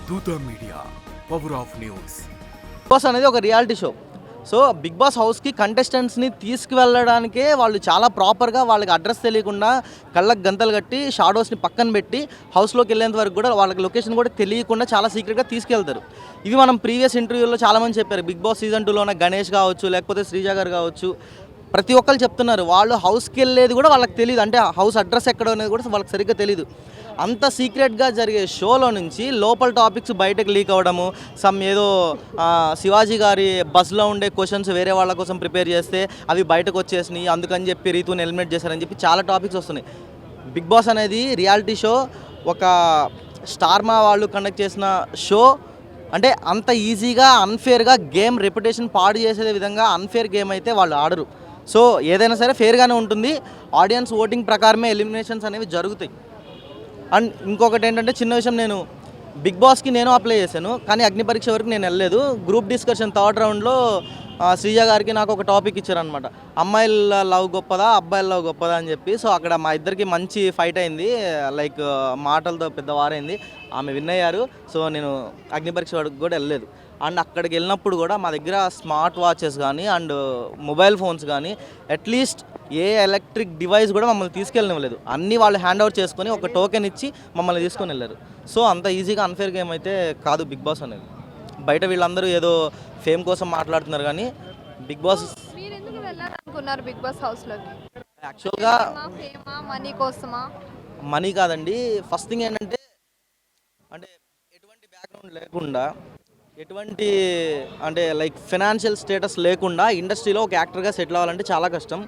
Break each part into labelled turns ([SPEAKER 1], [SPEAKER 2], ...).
[SPEAKER 1] దూత media power of news.
[SPEAKER 2] Bigg Boss అనేది ఒక reality show. So Bigg Boss హౌస్కి కంటెస్టెంట్స్ని తీసుకువెళ్ళడానికే వాళ్ళు చాలా ప్రాపర్గా వాళ్ళకి అడ్రస్ తెలియకుండా కళ్ళకు గంతలు కట్టి షాడోస్ని పక్కన పెట్టి హౌస్లోకి వెళ్ళేంత వరకు కూడా వాళ్ళకి లొకేషన్ కూడా తెలియకుండా చాలా సీక్రెట్గా తీసుకెళ్తారు. ఇవి మనం ప్రీవియస్ ఇంటర్వ్యూలో చాలామంది చెప్పారు. బిగ్ బాస్ సీజన్ 2లో ఉన్న గణేష్ కావచ్చు, లేకపోతే శ్రీజ గారు కావచ్చు, ప్రతి ఒక్కరు చెప్తున్నారు వాళ్ళు హౌస్కి వెళ్ళేది కూడా వాళ్ళకి తెలియదు. అంటే హౌస్ అడ్రస్ ఎక్కడ అనేది కూడా వాళ్ళకి సరిగ్గా తెలియదు. అంత సీక్రెట్గా జరిగే షోలో నుంచి లోపల టాపిక్స్ బయటకు లీక్ అవ్వడము, ఏదో శివాజీ గారి బస్లో ఉండే క్వశ్చన్స్ వేరే వాళ్ళ కోసం ప్రిపేర్ చేస్తే అవి బయటకు వచ్చేసినాయి, అందుకని చెప్పి రీతుని ఎలిమినేట్ చేశారని చెప్పి చాలా టాపిక్స్ వస్తున్నాయి. బిగ్ బాస్ అనేది రియాలిటీ షో, ఒక స్టార్మా వాళ్ళు కండక్ట్ చేసిన షో. అంటే అంత ఈజీగా అన్ఫేర్గా గేమ్ రెప్యుటేషన్ పాడు చేసే విధంగా అన్ఫేర్ గేమ్ అయితే వాళ్ళు ఆడరు. సో ఏదైనా సరే ఫేర్గానే ఉంటుంది. ఆడియన్స్ ఓటింగ్ ప్రకారమే ఎలిమినేషన్స్ అనేవి జరుగుతాయి. అండ్ ఇంకొకటి ఏంటంటే చిన్న విషయం, నేను బిగ్ బాస్కి నేను అప్లై చేశాను, కానీ అగ్ని పరీక్ష వరకు నేను వెళ్ళలేదు. గ్రూప్ డిస్కషన్ థర్డ్ రౌండ్లో శ్రీజ గారికి నాకు ఒక టాపిక్ ఇచ్చారనమాట, అమ్మాయిల లవ్ గొప్పదా అబ్బాయిల లవ్ గొప్పదా అని చెప్పి. సో అక్కడ మా ఇద్దరికి మంచి ఫైట్ అయింది, లైక్ మాటలతో పెద్ద వారైంది. ఆమె విన్ అయ్యారు. సో నేను అగ్ని పరీక్ష వరకు కూడా వెళ్ళలేదు. అండ్ అక్కడికి వెళ్ళినప్పుడు కూడా మా దగ్గర స్మార్ట్ వాచెస్ కానీ అండ్ మొబైల్ ఫోన్స్ కానీ అట్లీస్ట్ ఏ ఎలక్ట్రిక్ డివైస్ కూడా మమ్మల్ని తీసుకెళ్ళనివ్వలేదు. అన్నీ వాళ్ళు హ్యాండ్ ఓవర్ చేసుకొని ఒక టోకెన్ ఇచ్చి మమ్మల్ని తీసుకొని వెళ్ళారు. సో అంత ఈజీగా అన్ఫేర్ గేమ్ అయితే కాదు బిగ్ బాస్ అనేది. బయట వీళ్ళందరూ ఏదో ఫేమ్ కోసం మాట్లాడుతున్నారు, కానీ బిగ్ బాస్
[SPEAKER 3] బిగ్ బాస్ హౌస్లోకి
[SPEAKER 2] యాక్చువల్గా
[SPEAKER 3] మనీ కోసమా?
[SPEAKER 2] మనీ కాదండి. ఫస్ట్ థింగ్ ఏంటంటే, అంటే ఎటువంటి బ్యాక్గ్రౌండ్ లేకుండా, ఎటువంటి అంటే లైక్ ఫైనాన్షియల్ స్టేటస్ లేకుండా ఇండస్ట్రీలో ఒక యాక్టర్గా సెటిల్ అవ్వాలంటే చాలా కష్టం.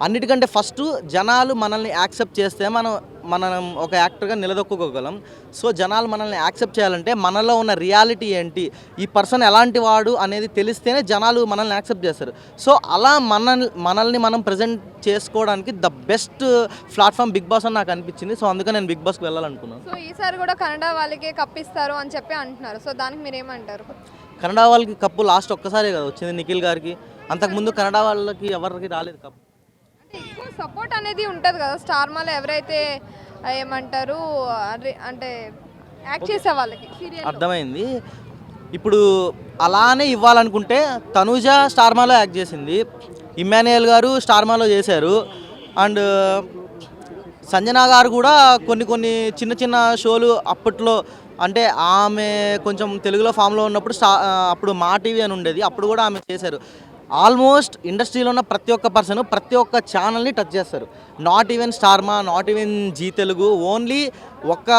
[SPEAKER 2] అన్నిటికంటే ఫస్ట్ జనాలు మనల్ని యాక్సెప్ట్ చేస్తే మనం ఒక యాక్టర్గా నిలదొక్కుకోగలం. సో జనాలు మనల్ని యాక్సెప్ట్ చేయాలంటే మనలో ఉన్న రియాలిటీ ఏంటి, ఈ పర్సన్ ఎలాంటి వాడు అనేది తెలిస్తేనే జనాలు మనల్ని యాక్సెప్ట్ చేస్తారు. సో అలా మనల్ని మనం ప్రజెంట్ చేసుకోవడానికి the best platform Bigg Boss అని నాకు అనిపించింది. సో అందుకని నేను బిగ్ బాస్కి వెళ్ళాలనుకున్నాను.
[SPEAKER 3] సో ఈసారి కూడా కన్నడ వాళ్ళకే కప్పిస్తారు అని చెప్పి అంటున్నారు. సో దానికి మీరు ఏమంటారు?
[SPEAKER 2] కన్నడ వాళ్ళకి కప్పు లాస్ట్ ఒక్కసారే కదా వచ్చింది, నిఖిల్ గారికి. అంతకుముందు కన్నడ వాళ్ళకి ఎవరికి రాలేదు కప్పు.
[SPEAKER 3] ఎక్కువ సపోర్ట్ అనేది ఉంటుంది కదా స్టార్మాలో, ఎవరైతే ఏమంటారు అంటే యాక్ట్ చేసే వాళ్ళకి.
[SPEAKER 2] అర్థమైంది. ఇప్పుడు అలానే ఇవ్వాలనుకుంటే తనూజ స్టార్మాలో యాక్ట్ చేసింది, ఇమ్మాన్యుయల్ గారు స్టార్మాలో చేశారు, అండ్ సంజనా గారు కూడా కొన్ని చిన్న చిన్న షోలు అప్పట్లో, అంటే ఆమె కొంచెం తెలుగులో ఫామ్లో ఉన్నప్పుడు అప్పుడు మా టీవీ అని ఉండేది, అప్పుడు కూడా ఆమె చేశారు. ఆల్మోస్ట్ ఇండస్ట్రీలో ఉన్న ప్రతి ఒక్క పర్సన్ ప్రతి ఒక్క ఛానల్ని టచ్ చేస్తారు. Not even Star Maa, not even Zee Telugu, only ఒక్క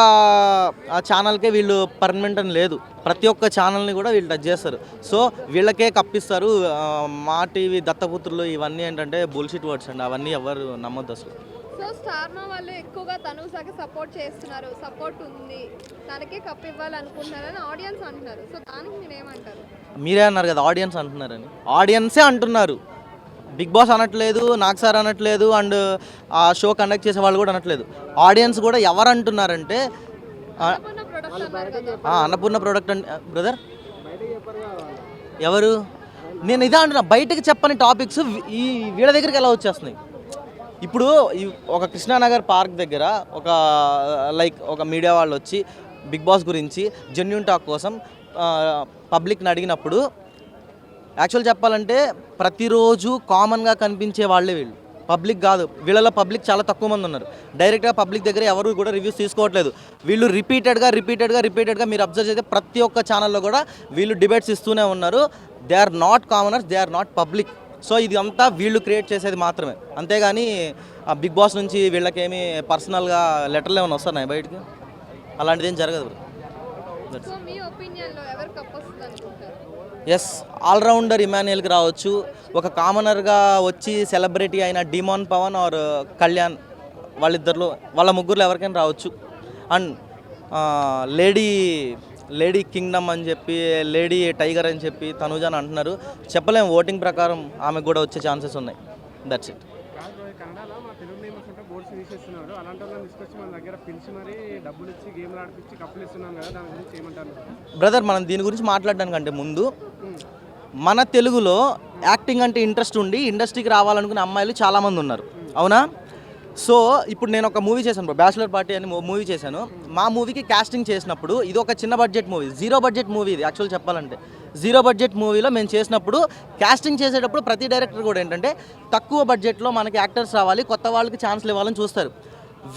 [SPEAKER 2] ఛానల్కే వీళ్ళు పర్మనెంట్ అని లేదు, ప్రతి ఒక్క ఛానల్ని కూడా వీళ్ళు టచ్ చేస్తారు. సో వీళ్ళకే కప్పిస్తారు. మా టీవీ దత్తపుత్రులు ఇవన్నీ ఏంటంటే బుల్షిట్ వర్డ్స్ అండి, అవన్నీ ఎవరు నమ్మొద్దు అసలు.
[SPEAKER 3] సో స్టార్మా వాళ్ళు ఎక్కువగా తనూజకి సపోర్ట్ చేస్తున్నారు, సపోర్ట్ ఉంది, తనకే కప్ ఇవ్వాలనుకుంటున్నారని ఆడియన్స్ అంటున్నారు. సో దానికి మీరు ఏమంటారు?
[SPEAKER 2] మీరే అన్నారు కదా ఆడియన్స్ అంటున్నారని. ఆడియన్సే అంటున్నారు, బిగ్ బాస్ అనట్లేదు, నాగ్ సార్ అనట్లేదు, అండ్ ఆ షో కండక్ట్ చేసే వాళ్ళు కూడా అనట్లేదు. ఆడియన్స్ కూడా ఎవరు అంటున్నారంటే అన్నపూర్ణ ప్రోడక్ట్ అండి బ్రదర్. ఎవరు? నేను ఇదే అంటున్నా, బయటకు చెప్పని టాపిక్స్ ఈ వీళ్ళ దగ్గరికి ఎలా వచ్చేస్తున్నాయి. ఇప్పుడు ఒక కృష్ణానగర్ పార్క్ దగ్గర ఒక మీడియా వాళ్ళు వచ్చి బిగ్ బాస్ గురించి జెన్యూన్ టాక్ కోసం పబ్లిక్ని అడిగినప్పుడు, యాక్చువల్ చెప్పాలంటే ప్రతిరోజు కామన్గా కనిపించే వాళ్ళే వీళ్ళు, పబ్లిక్ కాదు. వీళ్ళలో పబ్లిక్ చాలా తక్కువ మంది ఉన్నారు. డైరెక్ట్గా పబ్లిక్ దగ్గర ఎవరు కూడా రివ్యూస్ తీసుకోవట్లేదు. వీళ్ళు రిపీటెడ్గా మీరు అబ్జర్వ్ చేస్తే ప్రతి ఒక్క ఛానల్లో కూడా వీళ్ళు డిబేట్స్ ఇస్తూనే ఉన్నారు. They are not commoners, they are not public. So ఇది అంతా వీళ్ళు క్రియేట్ చేసేది మాత్రమే, అంతేగాని బిగ్ బాస్ నుంచి వీళ్ళకేమి పర్సనల్గా లెటర్లు ఏమైనా వస్తున్నాయి బయటికి, అలాంటిది ఏం జరగదు. ఎస్, ఆల్రౌండర్ ఇమాన్యుయల్కి రావచ్చు, ఒక కామనర్గా వచ్చి సెలబ్రిటీ అయిన డిమాన్ పవన్ ఆర్ కళ్యాణ్, వాళ్ళ ముగ్గురులో ఎవరికైనా రావచ్చు. అండ్ లేడీ కింగ్డమ్ అని చెప్పి, లేడీ టైగర్ అని చెప్పి తనూజాని అంటున్నారు. చెప్పలేము, ఓటింగ్ ప్రకారం ఆమెకు కూడా వచ్చే ఛాన్సెస్ ఉన్నాయి. That's it. బ్రదర్, మనం దీని గురించి మాట్లాడడానికంటే ముందు, మన తెలుగులో యాక్టింగ్ అంటే ఇంట్రెస్ట్ ఉండి ఇండస్ట్రీకి రావాలనుకునే అమ్మాయిలు చాలామంది ఉన్నారు, అవునా? సో ఇప్పుడు నేను ఒక మూవీ చేశాను బ్రో, బ్యాచులర్ పార్టీ అని మూవీ చేశాను. మా మూవీకి కాస్టింగ్ చేసినప్పుడు ఇది ఒక చిన్న బడ్జెట్ మూవీ, 0 బడ్జెట్ మూవీ ఇది యాక్చువల్ చెప్పాలంటే. 0 బడ్జెట్ మూవీలో మేము చేసినప్పుడు కాస్టింగ్ చేసేటప్పుడు ప్రతి డైరెక్టర్ కూడా ఏంటంటే తక్కువ బడ్జెట్లో మనకి యాక్టర్స్ రావాలి, కొత్త వాళ్ళకి ఛాన్స్లు ఇవ్వాలని చూస్తారు.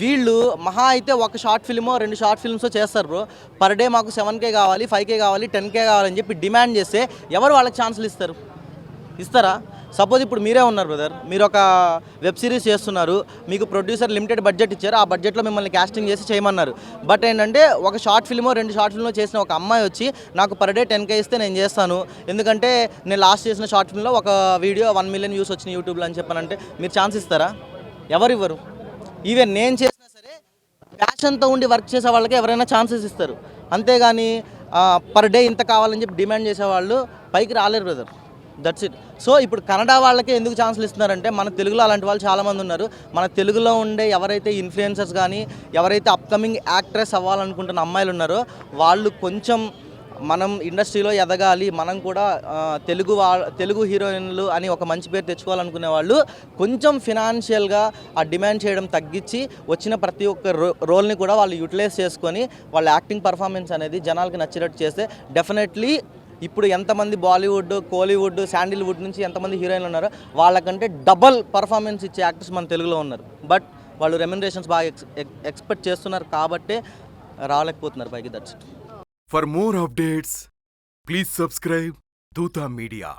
[SPEAKER 2] వీళ్ళు మహా అయితే ఒక షార్ట్ ఫిల్మో 2 షార్ట్ ఫిల్మ్సో చేస్తారు బ్రో. పర్ డే మాకు 7K కావాలి, 5K కావాలి, 10K కావాలని చెప్పి డిమాండ్ చేస్తే ఎవరు వాళ్ళకి ఛాన్సులు ఇస్తారా? సపోజ్ ఇప్పుడు మీరే ఉన్నారు బ్రదర్, మీరు ఒక వెబ్ సిరీస్ చేస్తున్నారు, మీకు ప్రొడ్యూసర్ లిమిటెడ్ బడ్జెట్ ఇచ్చారు, ఆ బడ్జెట్లో మిమ్మల్ని కాస్టింగ్ చేసి చేయమన్నారు. బట్ ఏంటంటే ఒక షార్ట్ ఫిల్మో 2 షార్ట్ ఫిల్మో చేసిన ఒక అమ్మాయి వచ్చి నాకు పర్ డే 10K ఇస్తే నేను చేస్తాను, ఎందుకంటే నేను లాస్ట్ చేసిన షార్ట్ ఫిల్మ్లో ఒక వీడియో 1 మిలియన్ వ్యూస్ వచ్చిన యూట్యూబ్లో అని చెప్పానంటే మీరు ఛాన్స్ ఇస్తారా? ఎవరు ఇవ్వరు. ఈవెన్ నేను చేసినా సరే ప్యాషన్తో ఉండి వర్క్ చేసే వాళ్ళకి ఎవరైనా ఛాన్సెస్ ఇస్తారు, అంతేగాని పర్ డే ఇంత కావాలని చెప్పి డిమాండ్ చేసేవాళ్ళు పైకి రాలేరు బ్రదర్. That's it. సో ఇప్పుడు కన్నడ వాళ్ళకే ఎందుకు ఛాన్సులు ఇస్తున్నారంటే మన తెలుగులో అలాంటి వాళ్ళు చాలామంది ఉన్నారు. మన తెలుగులో ఉండే ఎవరైతే ఇన్ఫ్లుయెన్సర్స్ కానీ ఎవరైతే అప్కమింగ్ యాక్ట్రెస్ అవ్వాలనుకుంటున్న అమ్మాయిలు ఉన్నారో వాళ్ళు కొంచెం మనం ఇండస్ట్రీలో ఎదగాలి, మనం కూడా తెలుగు హీరోయిన్లు అని ఒక మంచి పేరు తెచ్చుకోవాలనుకునే వాళ్ళు కొంచెం ఫినాన్షియల్గా ఆ డిమాండ్ చేయడం తగ్గించి వచ్చిన ప్రతి ఒక్క రోల్ని కూడా వాళ్ళు యూటిలైజ్ చేసుకొని వాళ్ళ యాక్టింగ్ పర్ఫార్మెన్స్ అనేది జనాలకి నచ్చినట్టు చేస్తే డెఫినెట్లీ ఇప్పుడు ఎంతమంది బాలీవుడ్, కోలీవుడ్, శాండిల్వుడ్ నుంచి ఎంతమంది హీరోయిన్లు ఉన్నారో వాళ్ళకంటే డబల్ పర్ఫార్మెన్స్ ఇచ్చే యాక్టర్స్ మన తెలుగులో ఉన్నారు. బట్ వాళ్ళు రెమ్యునరేషన్స్ బాగా ఎక్స్పెక్ట్ చేస్తున్నారు కాబట్టే రాలేకపోతున్నారు పైకి. That's it.
[SPEAKER 1] For more updates, please subscribe Dutta Media.